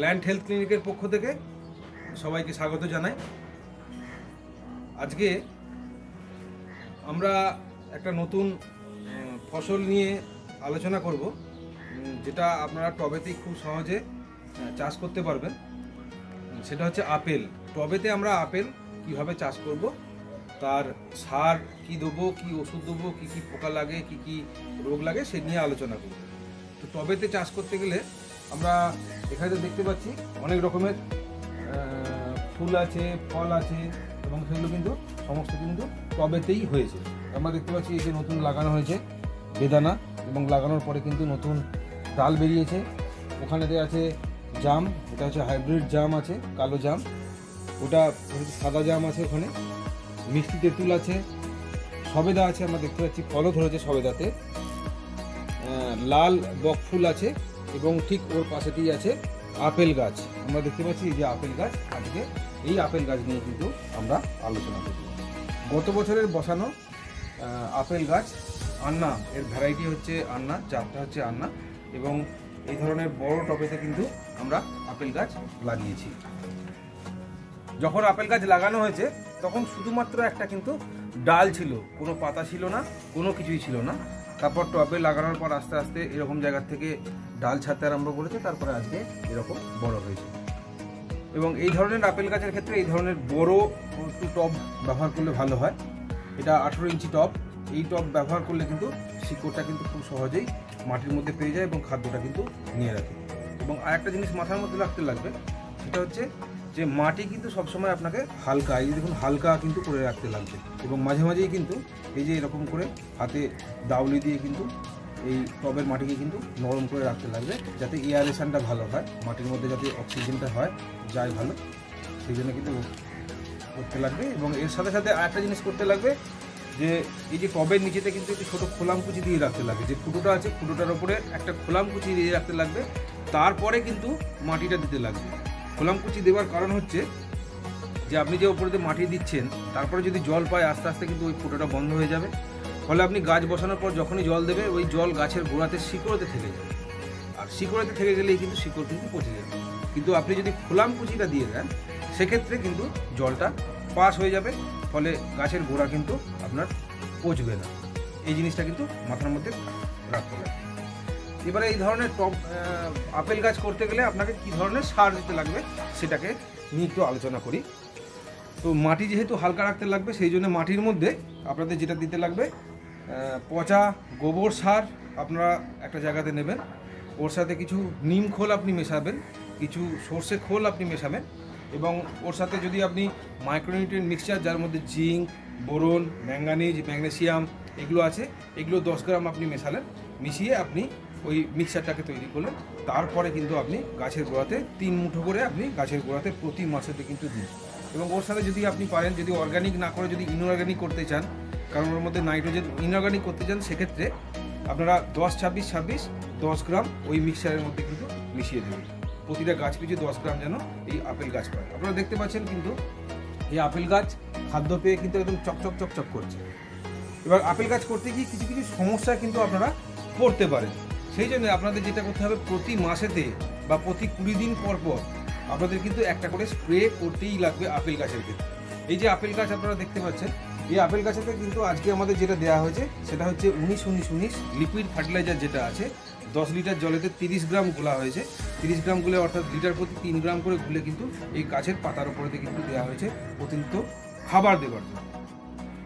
Plant health ক্লিনিকের পক্ষ থেকে সবাইকে স্বাগত জানাই। আজকে আমরা একটা নতুন ফসল নিয়ে আলোচনা করব, যেটা আপনারা টবেতেই খুব সহজে চাষ করতে পারবেন। সেটা হচ্ছে আপেল। টবেতে আমরা আপেল কিভাবে চাষ করব, তার সার কি দেবো, কি ওষুধ দেবো, কি কি পোকা লাগে, কি কি রোগ লাগে, সে নিয়ে আলোচনা করব। তো টবেতে চাষ করতে গেলে আমরা এখানে দেখতে পাচ্ছি অনেক রকমের ফুল আছে, ফল আছে, এবং সেগুলো কিন্তু সমস্ত কিন্তু টবেতেই হয়েছে। আমরা দেখতে পাচ্ছি এই যে নতুন লাগানো হয়েছে বেদানা, এবং লাগানোর পরে কিন্তু নতুন ডাল বেরিয়েছে। ওখানেতে আছে জাম, এটা হচ্ছে হাইব্রিড জাম আছে, কালো জাম, ওটা হচ্ছে সাদা জাম আছে, ওখানে মিষ্টি তেঁতুল আছে, সবেদা আছে, আমরা দেখতে পাচ্ছি ফলও ধরেছে সবেদাতে, লাল বকফুল আছে, এবং ঠিক ওর পাশেতেই আছে আপেল গাছ। আমরা দেখতে পাচ্ছি এই যে আপেল গাছ। আজকে এই আপেল গাছ নিয়ে কিন্তু আমরা আলোচনা করব। গত বছরের বসানো আপেল গাছ আন্না, এর ভ্যারাইটি হচ্ছে আন্না, জাতটা হচ্ছে আন্না, এবং এই ধরনের বড় টবেতে কিন্তু আমরা আপেল গাছ লাগিয়েছি। যখন আপেল গাছ লাগানো হয়েছে তখন শুধুমাত্র একটা কিন্তু ডাল ছিল, কোনো পাতা ছিল না, কোনো কিছুই ছিল না। তারপর টবে লাগানোর পর আস্তে আস্তে এরকম জায়গা থেকে ডাল ছাড়তে আরম্ভ করেছে, তারপরে আজকে এরকম বড় হয়েছে। এবং এই ধরনের আপেল গাছের ক্ষেত্রে এই ধরনের বড় একটু টব ব্যবহার করলে ভালো হয়। এটা 18 ইঞ্চি টব। এই টব ব্যবহার করলে কিন্তু শিকড়টা কিন্তু খুব সহজেই মাটির মধ্যে পেয়ে যায় এবং খাদ্যটা কিন্তু নিয়ে রাখে। এবং আরেকটা জিনিস মাথার মধ্যে রাখতে লাগবে, সেটা হচ্ছে যে মাটি কিন্তু সবসময় আপনাকে হালকা, এই দেখুন হালকা কিন্তু করে রাখতে লাগবে। এবং মাঝে মাঝেই কিন্তু এই যে এরকম করে হাতে দাউলি দিয়ে কিন্তু এই টবের মাটিকে কিন্তু নরম করে রাখতে লাগবে, যাতে এয়ারেশনটা ভালো হয়, মাটির মধ্যে যাতে অক্সিজেনটা হয় যায় ভালো, সেই জন্য কিন্তু করতে লাগবে। এবং এর সাথে সাথে আরেকটা জিনিস করতে লাগবে, যে এই যে টবের নিচেতে কিন্তু একটু ছোটো খোলামকুচি দিয়ে রাখতে লাগবে। যে ফুটোটা আছে ফুটোটার ওপরে একটা খোলামকুচি দিয়ে রাখতে লাগবে, তারপরে কিন্তু মাটিটা দিতে লাগবে। খোলামকুচি দেওয়ার কারণ হচ্ছে যে আপনি যে ওপরে মাটি দিচ্ছেন, তারপরে যদি জল পায় আস্তে আস্তে কিন্তু ওই ফুটোটা বন্ধ হয়ে যাবে। ফলে আপনি গাছ বসানোর পর যখনই জল দেবে, ওই জল গাছের গোড়াতে শিকড়তে থেকে যাবে, আর শিকড়তে থেকে গেলেই কিন্তু শিকড় কিন্তু পচে যাবে। কিন্তু আপনি যদি খোলামকুচিটা দিয়ে দেন, সেক্ষেত্রে কিন্তু জলটা পাস হয়ে যাবে, ফলে গাছের গোড়া কিন্তু আপনার পচবে না। এই জিনিসটা কিন্তু মাথার মধ্যে রাখতে হবে। এবারে এই ধরনের টব আপেল গাছ করতে গেলে আপনাকে কী ধরনের সার দিতে লাগবে সেটাকে নিয়ে একটু আলোচনা করি। তো মাটি যেহেতু হালকা রাখতে লাগবে, সেই জন্য মাটির মধ্যে আপনাদের যেটা দিতে লাগবে, পচা গোবর সার আপনারা একটা জায়গাতে নেবেন, ওর সাথে কিছু নিম খোল আপনি মেশাবেন, কিছু সর্ষে খোল আপনি মেশাবেন, এবং ওর সাথে যদি আপনি মাইক্রোনিউট্রিয়েন্ট মিক্সচার, যার মধ্যে জিঙ্ক, বোরন, ম্যাঙ্গানিজ, ম্যাগনেসিয়াম এগুলো আছে, এগুলো 10 গ্রাম আপনি মেশালেন, মিশিয়ে আপনি ওই মিক্সচারটাকে তৈরি করলেন। তারপরে কিন্তু আপনি গাছের গোড়াতে 3 মুঠো করে আপনি গাছের গোড়াতে প্রতি মাসেতে কিন্তু দিন। এবং ওর সাথে যদি আপনি পারেন, যদি অর্গানিক না করে যদি ইনঅর্গানিক করতে চান, কারণ ওর মধ্যে নাইট্রোজেন, ইনঅর্গানিক করতে চান, সেক্ষেত্রে আপনারা 10-26-26 10 গ্রাম ওই মিক্সচারের মধ্যে কিন্তু মিশিয়ে দেবেন। প্রতিটা গাছ পিছু 10 গ্রাম যেন এই আপেল গাছ পায়। আপনারা দেখতে পাচ্ছেন কিন্তু এই আপেল গাছ খাদ্য পেয়ে কিন্তু একদম চকচক চকচক করছে। এবার আপেল গাছ করতে গিয়ে কিছু কিছু সমস্যা কিন্তু আপনারা পড়তে পারেন। সেই জন্য আপনাদের যেটা করতে হবে, প্রতি মাসেতে বা প্রতি 20 দিন পর পর আপনাদের কিন্তু একটা করে স্প্রে করতেই লাগবে আপেল গাছের ক্ষেত্রে। এই যে আপেল গাছ আপনারা দেখতে পাচ্ছেন, এই আপেল গাছেতে কিন্তু আজকে আমাদের যেটা দেওয়া হয়েছে সেটা হচ্ছে 19-19-19 লিকুইড ফার্টিলাইজার, যেটা আছে 10 লিটার জলেতে 30 গ্রাম গোলা হয়েছে। 30 গ্রাম গুলে, অর্থাৎ লিটার প্রতি 3 গ্রাম করে গুলে কিন্তু এই গাছের পাতার উপরেতে কিন্তু দেওয়া হয়েছে অতিরিক্ত খাবার দেওয়ার জন্য।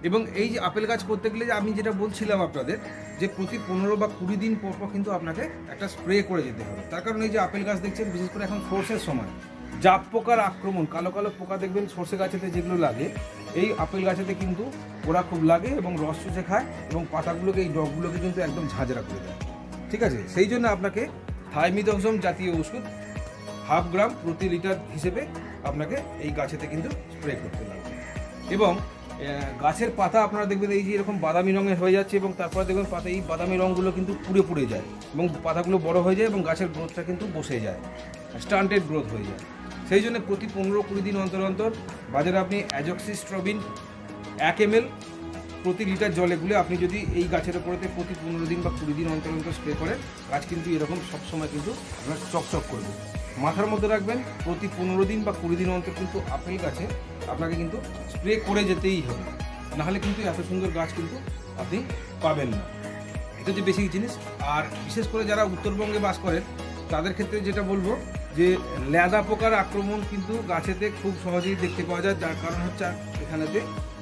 এবং এই যে আপেল গাছ করতে গেলে আমি যেটা বলছিলাম আপনাদের, যে প্রতি 15 বা 20 দিন পর পর কিন্তু আপনাকে একটা স্প্রে করে যেতে হবে। তার কারণ এই যে আপেল গাছ দেখছেন, বিশেষ করে এখন সর্ষের সময় জাপ পোকার আক্রমণ, কালো কালো পোকা দেখবেন সর্ষে গাছেতে যেগুলো লাগে, এই আপেল গাছেতে কিন্তু ওরা খুব লাগে এবং রস চুষে খায়, এবং পাতাগুলোকে, এই ডগগুলোকে কিন্তু একদম ঝাঁঝরা করে দেয়। ঠিক আছে, সেই জন্য আপনাকে থাইমিথক্সম জাতীয় ওষুধ 1/2 গ্রাম প্রতি লিটার হিসেবে আপনাকে এই গাছেতে কিন্তু স্প্রে করতে লাগবে। এবং গাছের পাতা আপনারা দেখবেন এই যে এরকম বাদামি রঙের হয়ে যাচ্ছে, এবং তারপরে দেখবেন পাতা, এই বাদামি রঙগুলো কিন্তু পুড়ে পুড়ে যায়, এবং পাতাগুলো বড় হয়ে যায়, এবং গাছের গ্রোথটা কিন্তু বসে যায়, স্টান্টেড গ্রোথ হয়ে যায়। সেই জন্য প্রতি 15-20 দিন অন্তর অন্তর বাজারে আপনি অ্যাজক্সিস্ট্রবিন 1 ml প্রতি লিটার জলে গুলে আপনি যদি এই গাছের উপরেতে প্রতি 15 দিন বা 20 দিন অন্তর অন্তর স্প্রে করেন, গাছ কিন্তু এরকম সবসময় কিন্তু আপনার চকচক করবে। মাথার মধ্যে রাখবেন প্রতি 15 দিন বা 20 দিন অন্তর কিন্তু আপেল গাছে আপনাকে কিন্তু স্প্রে করে যেতেই হবে, নাহলে কিন্তু এত সুন্দর গাছ কিন্তু আপনি পাবেন না। এটা হচ্ছে বেসিক জিনিস। আর বিশেষ করে যারা উত্তরবঙ্গে বাস করেন তাদের ক্ষেত্রে যেটা বলবো যে ল্যাদা পোকার আক্রমণ কিন্তু গাছেতে খুব সহজেই দেখতে পাওয়া যায়, যার কারণ হচ্ছে এখানেতে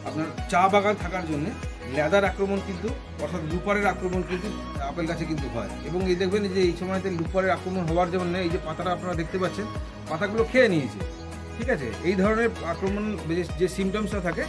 আপনার চা বাগান থাকার জন্য ল্যাদার আক্রমণ কিন্তু অর্থাৎ লুপারের আক্রমণ কিন্তু আপেল গাছে কিন্তু হয়। এবং এই দেখবেন যে এই সময়তে লুপারের আক্রমণ হওয়ার জন্য এই যে পাতাটা আপনারা দেখতে পাচ্ছেন পাতাগুলো খেয়ে নিয়েছে, ঠিক আছে। এই ধরনের আক্রমণ যে সিমটমসটা থাকে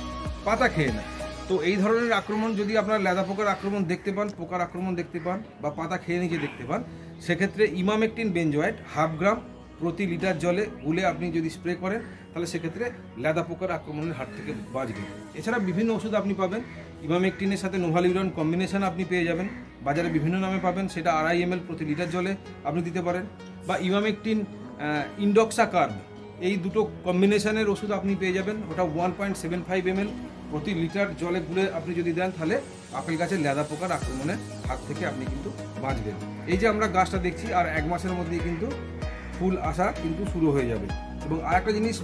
পাতা খেয়ে নেয়। তো এই ধরনের আক্রমণ যদি আপনার ল্যাদা পোকার আক্রমণ দেখতে পান, পোকার আক্রমণ দেখতে পান বা পাতা খেয়ে নিচে দেখতে পান, সেক্ষেত্রে ইমামেকটিন বেঞ্জয়েড 1/2 গ্রাম প্রতি লিটার জলে গুলে আপনি যদি স্প্রে করেন তাহলে সেক্ষেত্রে ল্যাদা পোকার আক্রমণের হাত থেকে বাঁচবে। এছাড়া বিভিন্ন ওষুধ আপনি পাবেন, ইমামেকটিনের সাথে নোভালিউরন কম্বিনেশন আপনি পেয়ে যাবেন, বাজারে বিভিন্ন নামে পাবেন, সেটা 2.5 ml প্রতি লিটার জলে আপনি দিতে পারেন। বা ইমামেকটিন ইন্ডক্সাকার্ব, এই দুটো কম্বিনেশনের ওষুধ আপনি পেয়ে যাবেন, ওটা 1.75 ml প্রতি লিটার জলে গুলে আপনি যদি দেন তাহলে আপেল গাছের ল্যাদা পোকার আক্রমণের হাত থেকে আপনি কিন্তু বাঁচবেন। এই যে আমরা গাছটা দেখছি আর 1 মাসের মধ্যেই কিন্তু ফুল আসা কিন্তু শুরু হয়ে যাবে। এবং আরেকটা জিনিস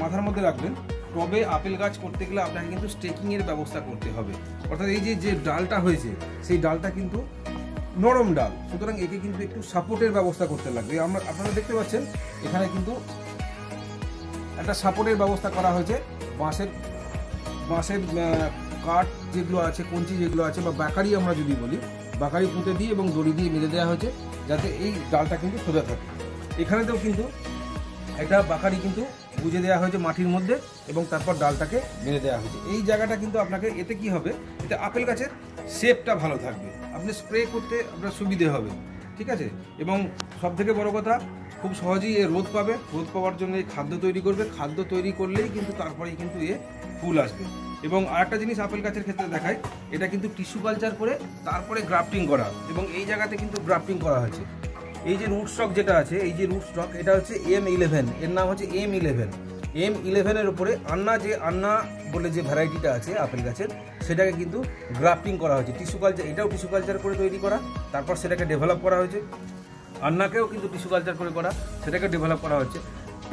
মাথার মধ্যে রাখবেন, টবে আপেল গাছ করতে গেলে আপনাকে কিন্তু স্টেকিংয়ের ব্যবস্থা করতে হবে। অর্থাৎ এই যে ডালটা হয়েছে সেই ডালটা কিন্তু নরম ডাল, সুতরাং একে কিন্তু একটু সাপোর্টের ব্যবস্থা করতে লাগবে। আপনারা দেখতে পাচ্ছেন এখানে কিন্তু একটা সাপোর্টের ব্যবস্থা করা হয়েছে, বাঁশের কাঠ যেগুলো আছে, কঞ্চি যেগুলো আছে বা বাঁকারি আমরা যদি বলি, বাঁকারি পুঁতে দিয়ে এবং দড়ি দিয়ে মেলে দেওয়া হয়েছে যাতে এই ডালটা কিন্তু সোজা থাকে। এখানেতেও কিন্তু একটা বাঁকারি কিন্তু গুঁজে দেওয়া হয়েছে মাটির মধ্যে এবং তারপর ডালটাকে মেলে দেওয়া হয়েছে। এই জায়গাটা কিন্তু আপনাকে এতে কি হবে, এতে আপেল গাছের শেপটা ভালো থাকবে, আপনি স্প্রে করতে আপনার সুবিধে হবে, ঠিক আছে। এবং সবথেকে বড় কথা, খুব সহজেই এ রোদ পাবে, রোদ পাওয়ার জন্য এই খাদ্য তৈরি করবে, খাদ্য তৈরি করলেই কিন্তু তারপরেই কিন্তু এ ফুল আসবে। এবং আরেকটা জিনিস আপেল গাছের ক্ষেত্রে দেখায়, এটা কিন্তু টিস্যু কালচার করে তারপরে গ্রাফটিং করা, এবং এই জায়গাতে কিন্তু গ্রাফটিং করা হয়েছে। এই যে রুট স্টক যেটা আছে, এই যে রুট স্টক, এটা হচ্ছে M11, এর নাম হচ্ছে M11 এর উপরে আন্না বলে যে ভ্যারাইটিটা আছে আপেল গাছের, সেটাকে কিন্তু গ্রাফটিং করা হয়েছে। টিস্যু কালচার, এটাও টিস্যু কালচার করে তৈরি করা, তারপর সেটাকে ডেভেলপ করা হয়েছে। আন্নাকেও কিন্তু টিস্যু কালচার করে করা, সেটাকে ডেভেলপ করা হচ্ছে,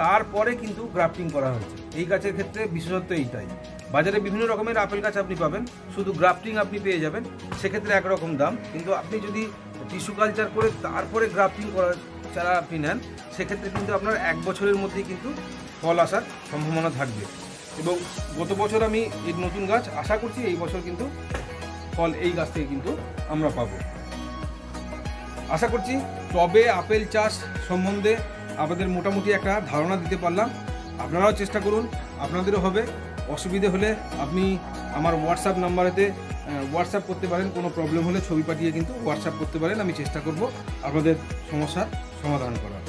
তারপরে কিন্তু গ্রাফটিং করা হয়েছে। এই গাছের ক্ষেত্রে বিশেষত্ব এইটাই। বাজারে বিভিন্ন রকমের আপেল গাছ আপনি পাবেন, শুধু গ্রাফটিং আপনি পেয়ে যাবেন, সেক্ষেত্রে একরকম দাম। কিন্তু আপনি যদি টিস্যু কালচার করে তারপরে গ্রাফটিং করার চারা আপনি নেন, সেক্ষেত্রে কিন্তু আপনার 1 বছরের মধ্যেই কিন্তু ফল আসার সম্ভাবনা থাকবে। এবং গত বছর আমি এই নতুন গাছ আশা করছি এই বছর কিন্তু ফল এই গাছ থেকে কিন্তু আমরা পাবো। আশা করছি টবে আপেল চাষ সম্বন্ধে আপনাদের মোটামুটি একটা ধারণা দিতে পারলাম। আপনারাও চেষ্টা করুন, আপনাদেরও হবে। অসুবিধে হলে আপনি আমার হোয়াটসঅ্যাপ নাম্বারেতে হোয়াটসঅ্যাপ করতে পারেন, কোনো প্রবলেম হলে ছবি পাঠিয়ে কিন্তু হোয়াটসঅ্যাপ করতে পারেন, আমি চেষ্টা করব আপনাদের সমস্যার সমাধান করার।